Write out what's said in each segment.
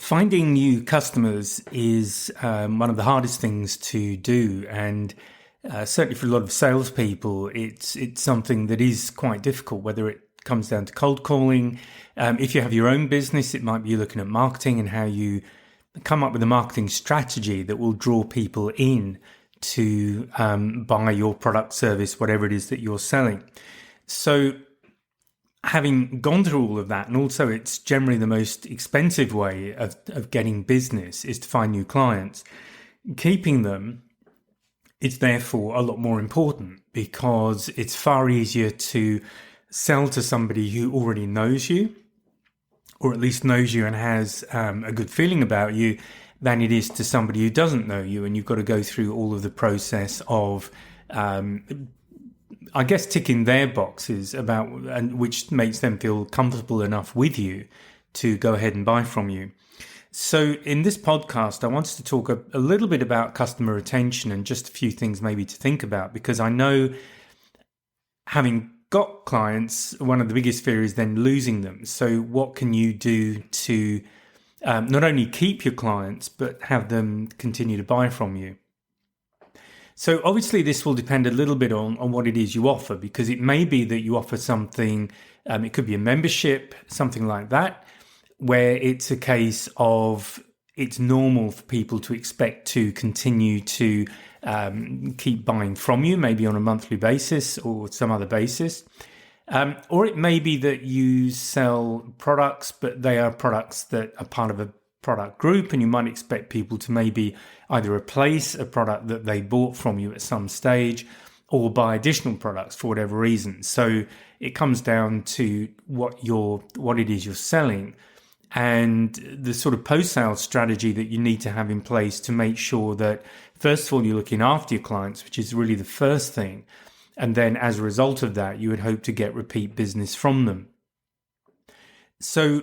Finding new customers is one of the hardest things to do, and certainly for a lot of salespeople, it's something that is quite difficult. Whether it comes down to cold calling, if you have your own business, it might be looking at marketing and how you come up with a marketing strategy that will draw people in to buy your product, service, whatever it is that you're selling. So having gone through all of that, and also it's generally the most expensive way of getting business is to find new clients. Keeping them is therefore a lot more important because it's far easier to sell to somebody who already knows you, or at least knows you and has a good feeling about you, than it is to somebody who doesn't know you, and you've got to go through all of the process of ticking their boxes about, and which makes them feel comfortable enough with you to go ahead and buy from you. So in this podcast, I wanted to talk a little bit about customer retention and just a few things maybe to think about, because I know having got clients, one of the biggest fears is then losing them. So what can you do to not only keep your clients, but have them continue to buy from you? So obviously this will depend a little bit on what it is you offer, because it may be that you offer something, it could be a membership, something like that, where it's a case of it's normal for people to expect to continue to keep buying from you, maybe on a monthly basis or some other basis. Or it may be that you sell products, but they are products that are part of a product group, and you might expect people to maybe either replace a product that they bought from you at some stage or buy additional products for whatever reason. So it comes down to what it is you're selling and the sort of post-sale strategy that you need to have in place to make sure that, first of all, you're looking after your clients, which is really the first thing. And then as a result of that, you would hope to get repeat business from them. So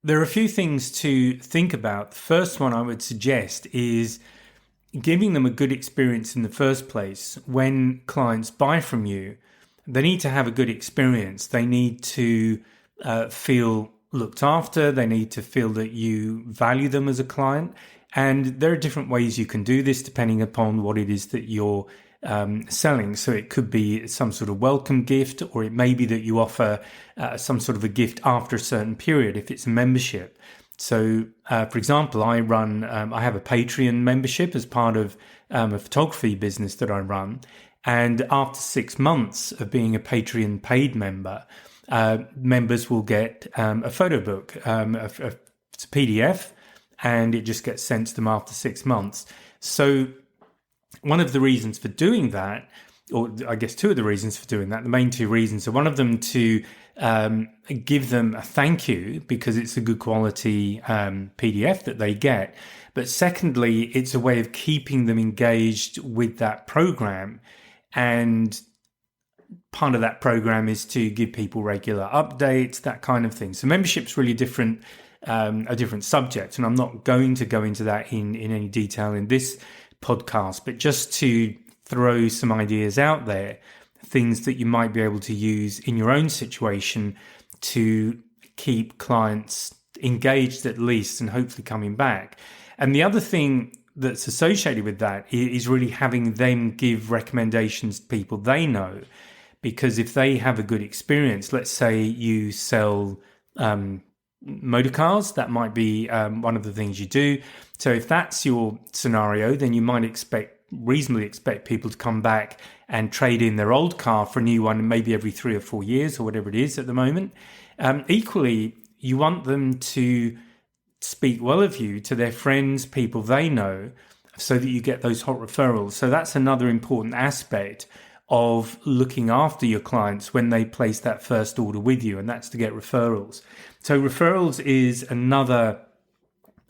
there are a few things to think about. The first one I would suggest is giving them a good experience in the first place. When clients buy from you, they need to have a good experience. They need to feel looked after. They need to feel that you value them as a client. And there are different ways you can do this depending upon what it is that you're selling. So it could be some sort of welcome gift, or it may be that you offer some sort of a gift after a certain period if it's a membership. So, for example, I have a Patreon membership as part of a photography business that I run. And after 6 months of being a Patreon paid member, members will get a photo book. It's a PDF, and it just gets sent to them after 6 months. So one of the reasons for doing that, or I guess two of the reasons for doing that, the main two reasons are, one of them to give them a thank you because it's a good quality PDF that they get. But secondly, it's a way of keeping them engaged with that program. And part of that program is to give people regular updates, that kind of thing. So membership's really a different subject. And I'm not going to go into that in any detail in this podcast, but just to throw some ideas out there, things that you might be able to use in your own situation to keep clients engaged at least and hopefully coming back. And the other thing that's associated with that is really having them give recommendations to people they know, because if they have a good experience, let's say you sell motor cars, that might be one of the things you do. So if that's your scenario, then you might reasonably expect people to come back and trade in their old car for a new one, maybe every 3 or 4 years or whatever it is at the moment. Equally, you want them to speak well of you to their friends, people they know, so that you get those hot referrals. So that's another important aspect of looking after your clients when they place that first order with you, and that's to get referrals. So referrals is another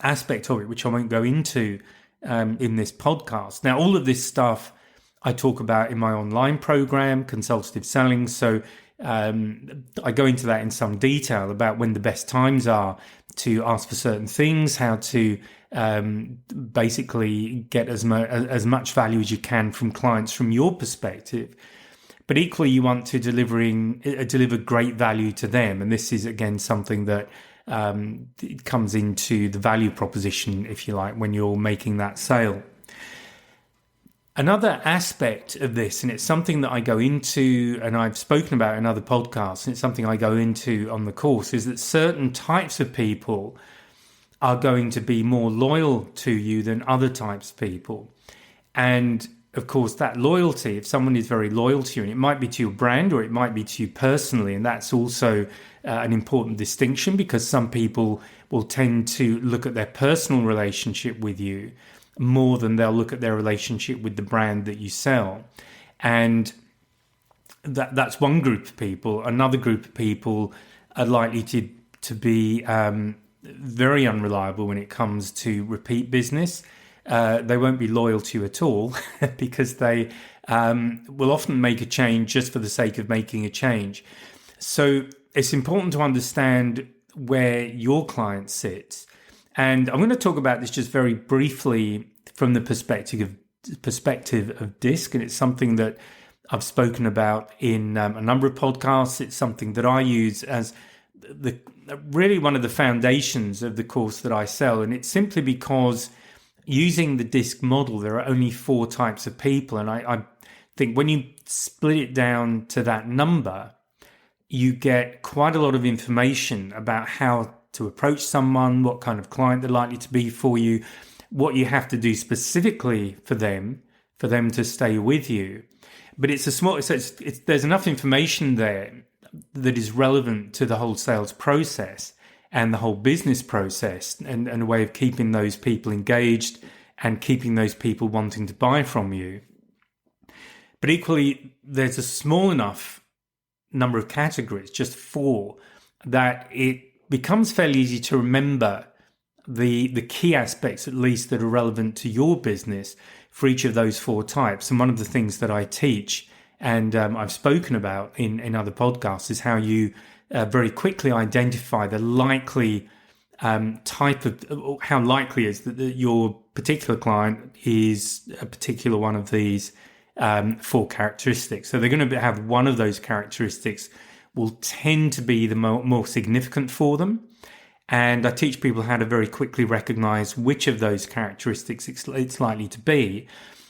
aspect of it, which I won't go into in this podcast. Now, all of this stuff I talk about in my online program, Consultative Selling. So I go into that in some detail about when the best times are to ask for certain things, how to basically get as much value as you can from clients from your perspective. But equally, you want to deliver great value to them. And this is, again, something that it comes into the value proposition, if you like, when you're making that sale. Another aspect of this, and it's something that I go into and I've spoken about in other podcasts, and it's something I go into on the course, is that certain types of people are going to be more loyal to you than other types of people. And of course, that loyalty, if someone is very loyal to you, and it might be to your brand or it might be to you personally, and that's also an important distinction, because some people will tend to look at their personal relationship with you more than they'll look at their relationship with the brand that you sell. And that's one group of people. Another group of people are likely to be very unreliable when it comes to repeat business. They won't be loyal to you at all because they will often make a change just for the sake of making a change. So it's important to understand where your client sits. And I'm going to talk about this just very briefly from the perspective of DISC. And it's something that I've spoken about in a number of podcasts. It's something that I use as really one of the foundations of the course that I sell. And it's simply because using the DISC model, there are only 4 types of people. And I think when you split it down to that number, you get quite a lot of information about how to approach someone, what kind of client they're likely to be for you, what you have to do specifically for them to stay with you. But it's a small, so there's enough information there that is relevant to the whole sales process and the whole business process, and a way of keeping those people engaged and keeping those people wanting to buy from you. But equally, there's a small enough number of categories, just 4, that it becomes fairly easy to remember the key aspects, at least, that are relevant to your business for each of those 4 types. And one of the things that I teach and I've spoken about in other podcasts is how you very quickly identify the likely type of, how likely is that your particular client is a particular one of these 4 characteristics. So they're going to have one of those characteristics will tend to be the more significant for them. And I teach people how to very quickly recognize which of those characteristics it's likely to be.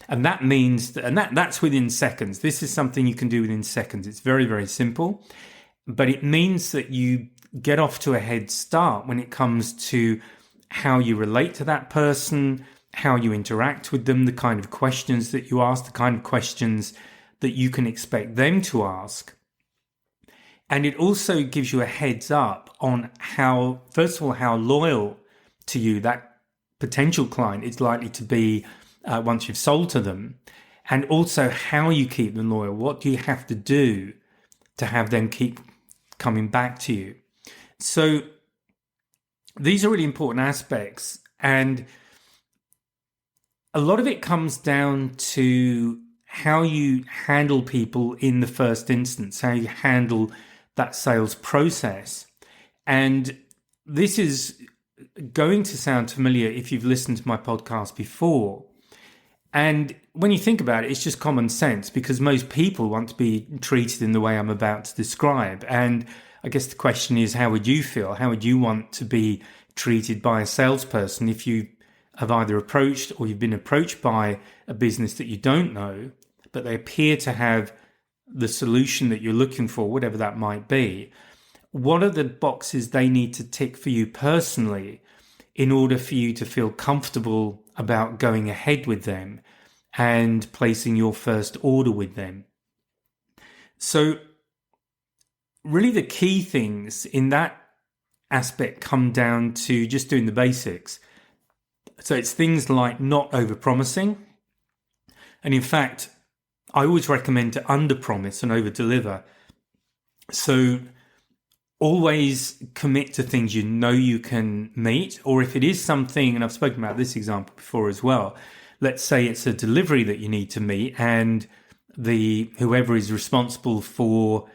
And that means that's within seconds. This is something you can do within seconds. It's very, very simple. But it means that you get off to a head start when it comes to how you relate to that person, how you interact with them, the kind of questions that you ask, the kind of questions that you can expect them to ask. And it also gives you a heads up on how, first of all, how loyal to you that potential client is likely to be once you've sold to them, and also how you keep them loyal. What do you have to do to have them keep coming back to you? So these are really important aspects, and a lot of it comes down to how you handle people in the first instance, how you handle that sales process. And this is going to sound familiar if you've listened to my podcast before. And when you think about it, it's just common sense, because most people want to be treated in the way I'm about to describe. And I guess the question is, how would you feel? How would you want to be treated by a salesperson if you have either approached or you've been approached by a business that you don't know, but they appear to have the solution that you're looking for, whatever that might be? What are the boxes they need to tick for you personally in order for you to feel comfortable about going ahead with them and placing your first order with them? So really the key things in that aspect come down to just doing the basics. So it's things like not overpromising. And in fact, I always recommend to underpromise and overdeliver. So always commit to things you know you can meet, or if it is something, and I've spoken about this example before as well, let's say it's a delivery that you need to meet, and whoever is responsible for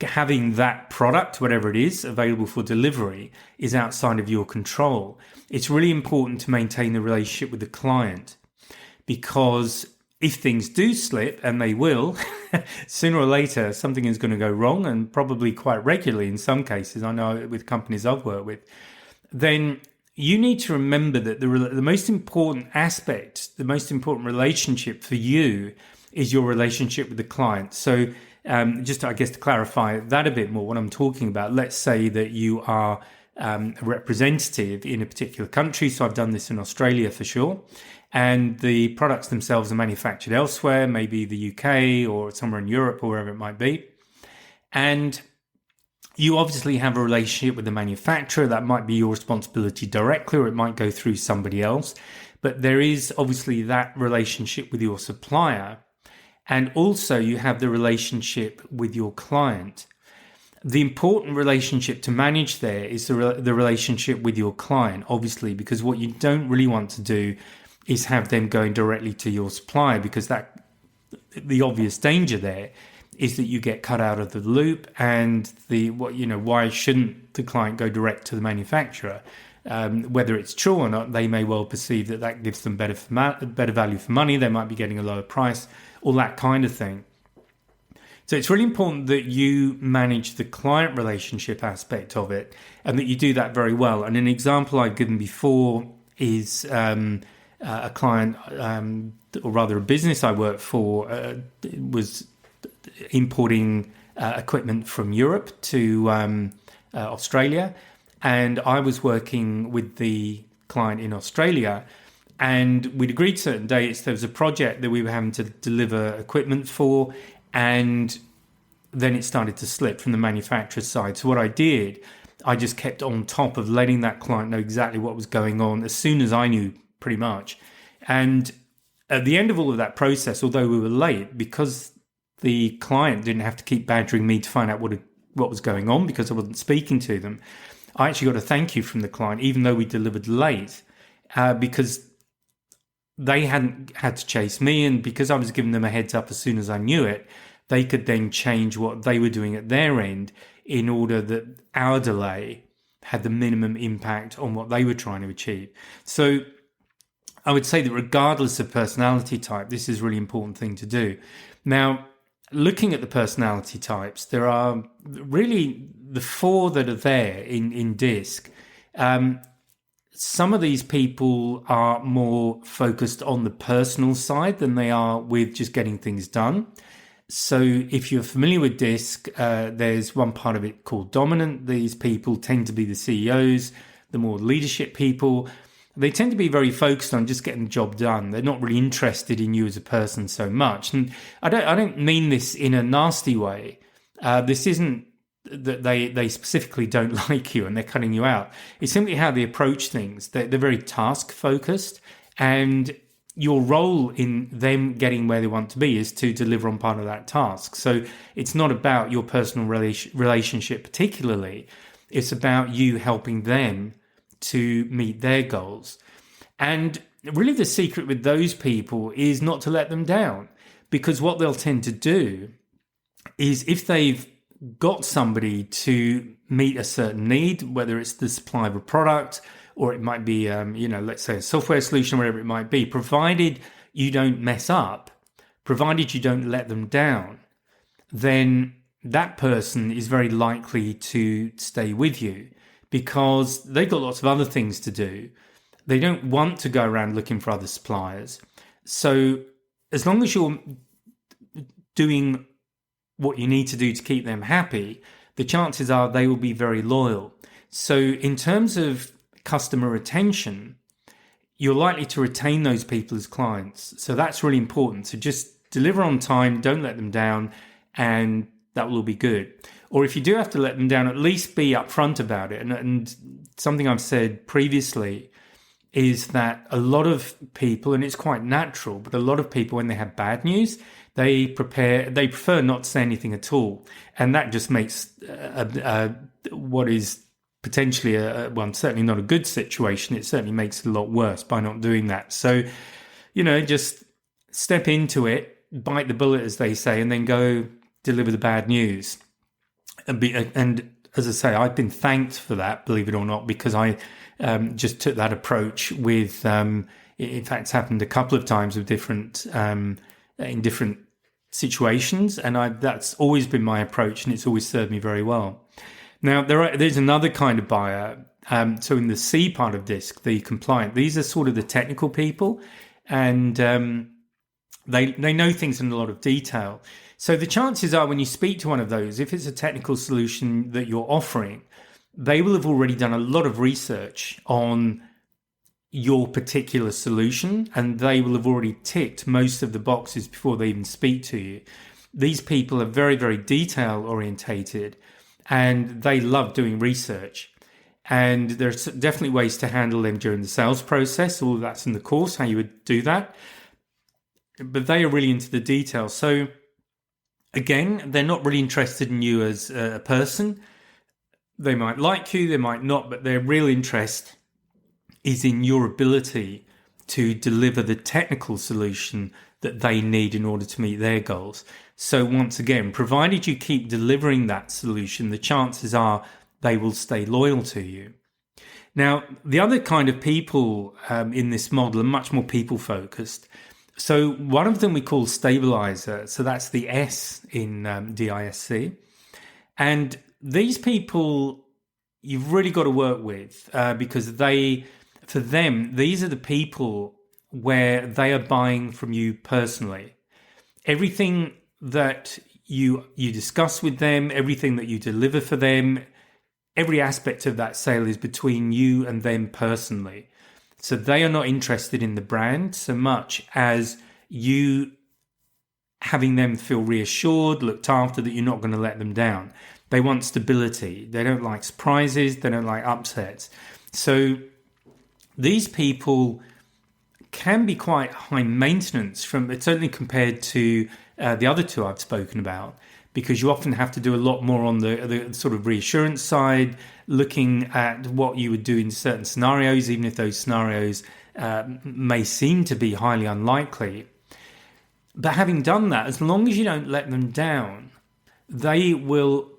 having that product, whatever it is, available for delivery is outside of your control. It's really important to maintain the relationship with the client, because if things do slip, and they will, sooner or later, something is going to go wrong, and probably quite regularly in some cases. I know with companies I've worked with, then you need to remember that the most important aspect, the most important relationship for you is your relationship with the client. So just, I guess, to clarify that a bit more, what I'm talking about, let's say that you are a representative in a particular country. So I've done this in Australia for sure. And the products themselves are manufactured elsewhere, maybe the UK or somewhere in Europe or wherever it might be. And you obviously have a relationship with the manufacturer. That might be your responsibility directly, or it might go through somebody else. But there is obviously that relationship with your supplier. And also you have the relationship with your client. The important relationship to manage there is the relationship with your client, obviously, because what you don't really want to do is have them going directly to your supplier, because the obvious danger there is that you get cut out of the loop. And why shouldn't the client go direct to the manufacturer? Whether it's true or not, they may well perceive that gives them better value for money. They might be getting a lower price, all that kind of thing. So it's really important that you manage the client relationship aspect of it, and that you do that very well. And an example I've given before is a client, or rather a business I worked for, was importing equipment from Europe to Australia. And I was working with the client in Australia, and we'd agreed certain dates. There was a project that we were having to deliver equipment for, and then it started to slip from the manufacturer's side. So what I did, I just kept on top of letting that client know exactly what was going on as soon as I knew, pretty much. And at the end of all of that process, although we were late, because the client didn't have to keep badgering me to find out what was going on, because I wasn't speaking to them, I actually got a thank you from the client, even though we delivered late, because they hadn't had to chase me. And because I was giving them a heads up as soon as I knew it, they could then change what they were doing at their end in order that our delay had the minimum impact on what they were trying to achieve. So I would say that regardless of personality type, this is a really important thing to do. Now, looking at the personality types, there are really the four that are there in DISC. Some of these people are more focused on the personal side than they are with just getting things done. So if you're familiar with DISC, there's one part of it called dominant. These people tend to be the CEOs, the more leadership people. They tend to be very focused on just getting the job done. They're not really interested in you as a person so much. And I don't mean this in a nasty way. This isn't that they specifically don't like you and they're cutting you out. It's simply how they approach things. They're very task focused, and your role in them getting where they want to be is to deliver on part of that task. So it's not about your personal relationship particularly. It's about you helping them to meet their goals. And really the secret with those people is not to let them down, because what they'll tend to do is, if they've got somebody to meet a certain need, whether it's the supply of a product or it might be, let's say a software solution, whatever it might be, provided you don't mess up, provided you don't let them down, then that person is very likely to stay with you, because they've got lots of other things to do. They don't want to go around looking for other suppliers. So as long as you're doing what you need to do to keep them happy, the chances are they will be very loyal. So in terms of customer retention, you're likely to retain those people as clients. So that's really important. So just deliver on time, don't let them down, and that will all be good. Or if you do have to let them down, at least be upfront about it. And something I've said previously is that a lot of people, and it's quite natural, but a lot of people, when they have bad news, they prefer not to say anything at all. And that just makes what is potentially certainly not a good situation. It certainly makes it a lot worse by not doing that. So, just step into it, bite the bullet, as they say, and then go deliver the bad news. And as I say, I've been thanked for that, believe it or not, because I just took that approach with In fact, it's happened a couple of times with in different situations, and that's always been my approach, and it's always served me very well. Now, there's another kind of buyer. So in the C part of DISC, the compliant, these are sort of the technical people, and they know things in a lot of detail. So the chances are when you speak to one of those, if it's a technical solution that you're offering, they will have already done a lot of research on your particular solution, and they will have already ticked most of the boxes before they even speak to you. These people are very, very detail orientated, and they love doing research. And there's definitely ways to handle them during the sales process. All of that's in the course, how you would do that. But they are really into the details. So again, they're not really interested in you as a person. They might like you, they might not, but their real interest is in your ability to deliver the technical solution that they need in order to meet their goals. So once again, provided you keep delivering that solution, the chances are they will stay loyal to you. Now, the other kind of people in this model are much more people focused. So one of them we call stabilizer. So that's the S in DISC. And these people you've really got to work with because for them, these are the people where they are buying from you personally. Everything that you discuss with them, everything that you deliver for them, every aspect of that sale is between you and them personally. So they are not interested in the brand so much as you having them feel reassured, looked after, that you're not going to let them down. They want stability. They don't like surprises. They don't like upsets. So these people can be quite high maintenance, certainly compared to the other two I've spoken about, because you often have to do a lot more on the sort of reassurance side, looking at what you would do in certain scenarios, even if those scenarios may seem to be highly unlikely. But having done that, as long as you don't let them down, they will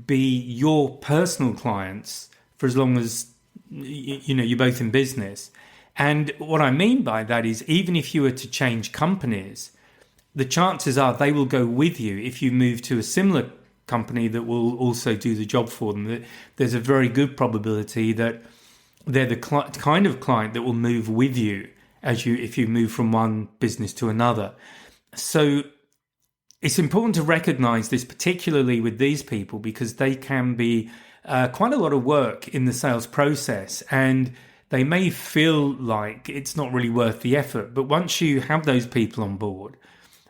be your personal clients for as long as you're both in business. And what I mean by that is, even if you were to change companies, the chances are they will go with you if you move to a similar company that will also do the job for them. There's a very good probability that they're the kind of client that will move with you if you move from one business to another. So it's important to recognize this, particularly with these people, because they can be quite a lot of work in the sales process, and they may feel like it's not really worth the effort. But once you have those people on board,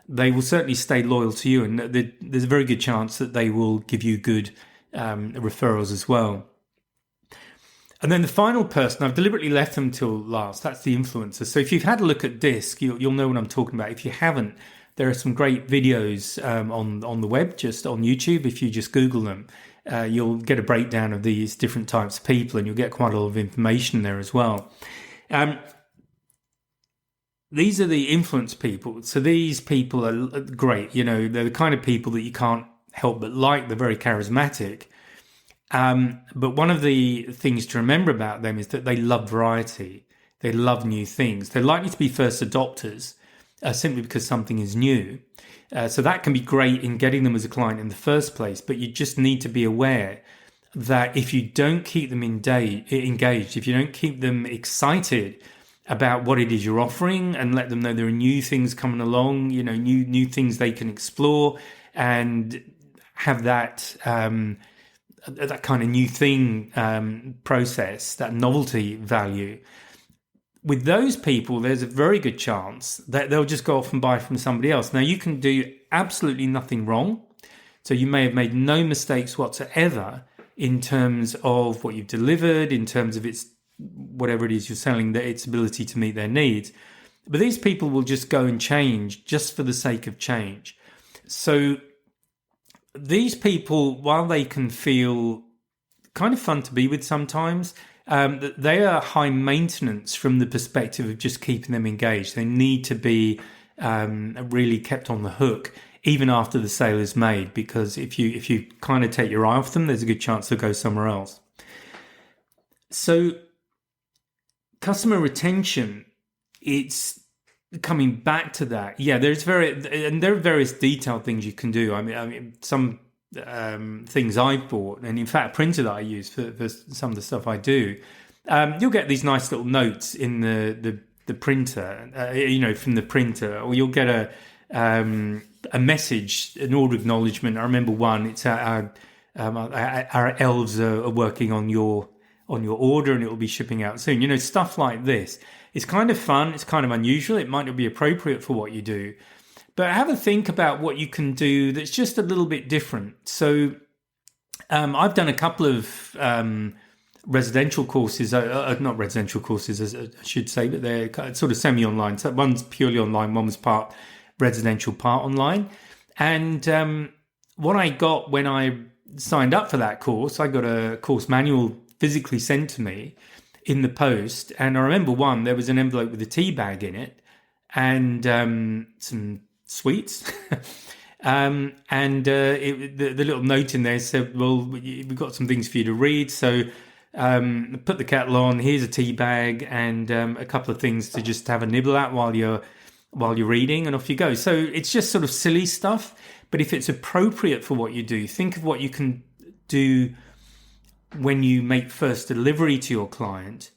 they will certainly stay loyal to you, and there's a very good chance that they will give you good referrals as well. And then the final person, I've deliberately left them till last, that's the influencer. So if you've had a look at DISC, you'll know what I'm talking about. If you haven't, there are some great videos on the web, just on YouTube. If you just Google them, you'll get a breakdown of these different types of people, and you'll get quite a lot of information there as well. These are the influence people. So these people are great. They're the kind of people that you can't help but like. They're very charismatic. But one of the things to remember about them is that they love variety. They love new things. They're likely to be first adopters simply because something is new. So that can be great in getting them as a client in the first place. But you just need to be aware that if you don't keep them engaged, if you don't keep them excited about what it is you're offering and let them know there are new things coming along, new things they can explore, and have that kind of new thing process, that novelty value. With those people, there's a very good chance that they'll just go off and buy from somebody else. Now, you can do absolutely nothing wrong. So you may have made no mistakes whatsoever in terms of what you've delivered, in terms of whatever it is you're selling, its ability to meet their needs. But these people will just go and change just for the sake of change. So these people, while they can feel kind of fun to be with sometimes, they are high maintenance from the perspective of just keeping them engaged. They need to be really kept on the hook even after the sale is made, because if you kind of take your eye off them, there's a good chance they'll go somewhere else. So customer retention it's coming back to that. Yeah, there are various detailed things you can do. I mean, some things I've bought, and in fact, a printer that I use for some of the stuff I do. You'll get these nice little notes in the printer, from the printer, or you'll get a message, an order acknowledgement. I remember one. It's our elves are working on your order, and it will be shipping out soon. Stuff like this. It's kind of fun. It's kind of unusual. It might not be appropriate for what you do, but have a think about what you can do that's just a little bit different. So I've done a couple of residential courses, not residential courses, as I should say, but they're sort of semi-online. So one's purely online, one was part residential, part online. And what I got when I signed up for that course, I got a course manual physically sent to me in the post. And I remember there was an envelope with a tea bag in it and some sweets. The little note in there said, well, we've got some things for you to read. So put the kettle on, here's a tea bag and a couple of things to just have a nibble at while you're reading, and off you go. So it's just sort of silly stuff. But if it's appropriate for what you do, think of what you can do when you make first delivery to your client.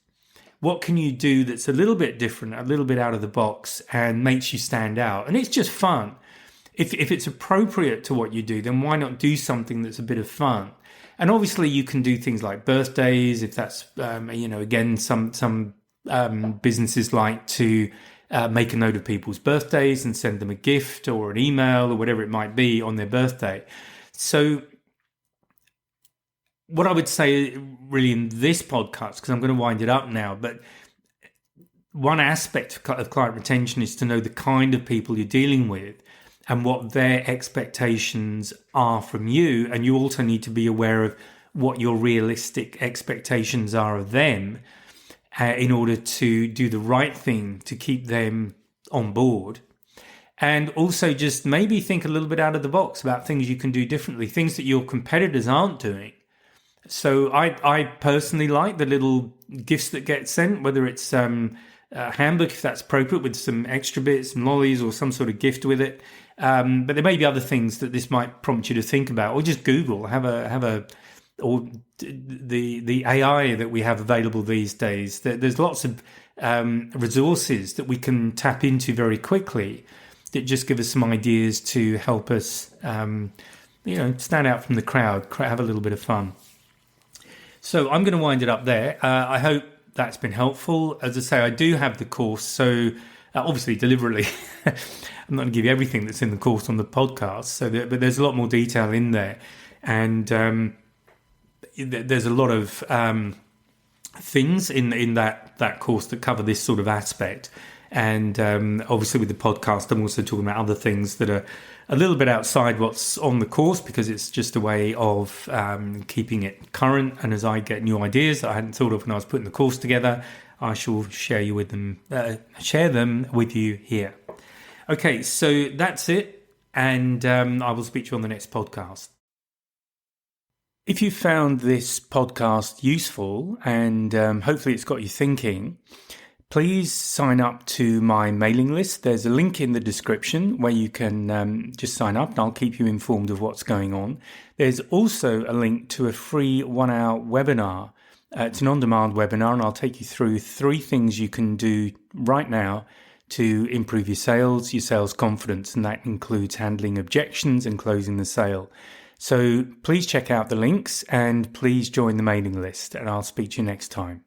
What can you do that's a little bit different, a little bit out of the box, and makes you stand out? And it's just fun. If it's appropriate to what you do, then why not do something that's a bit of fun? And obviously you can do things like birthdays, if that's, again, some businesses like to make a note of people's birthdays and send them a gift or an email or whatever it might be on their birthday. So what I would say really in this podcast, because I'm going to wind it up now, but one aspect of client retention is to know the kind of people you're dealing with and what their expectations are from you. And you also need to be aware of what your realistic expectations are of them in order to do the right thing to keep them on board. And also just maybe think a little bit out of the box about things you can do differently, things that your competitors aren't doing. So I personally like the little gifts that get sent, whether it's a handbook, if that's appropriate, with some extra bits, some lollies or some sort of gift with it. But there may be other things that this might prompt you to think about, or just Google, or the AI that we have available these days. There's lots of resources that we can tap into very quickly that just give us some ideas to help us, stand out from the crowd, have a little bit of fun. So I'm going to wind it up there. I hope that's been helpful. As I say, I do have the course, so obviously deliberately, I'm not going to give you everything that's in the course on the podcast. But there's a lot more detail in there, and there's a lot of things in that course that cover this sort of aspect. And obviously with the podcast, I'm also talking about other things that are a little bit outside what's on the course, because it's just a way of keeping it current. And as I get new ideas that I hadn't thought of when I was putting the course together, I shall share them with you here. Okay, so that's it. And I will speak to you on the next podcast. If you found this podcast useful and hopefully it's got you thinking, please sign up to my mailing list. There's a link in the description where you can just sign up and I'll keep you informed of what's going on. There's also a link to a free 1-hour webinar. It's an on-demand webinar, and I'll take you through 3 things you can do right now to improve your sales confidence, and that includes handling objections and closing the sale. So please check out the links and please join the mailing list, and I'll speak to you next time.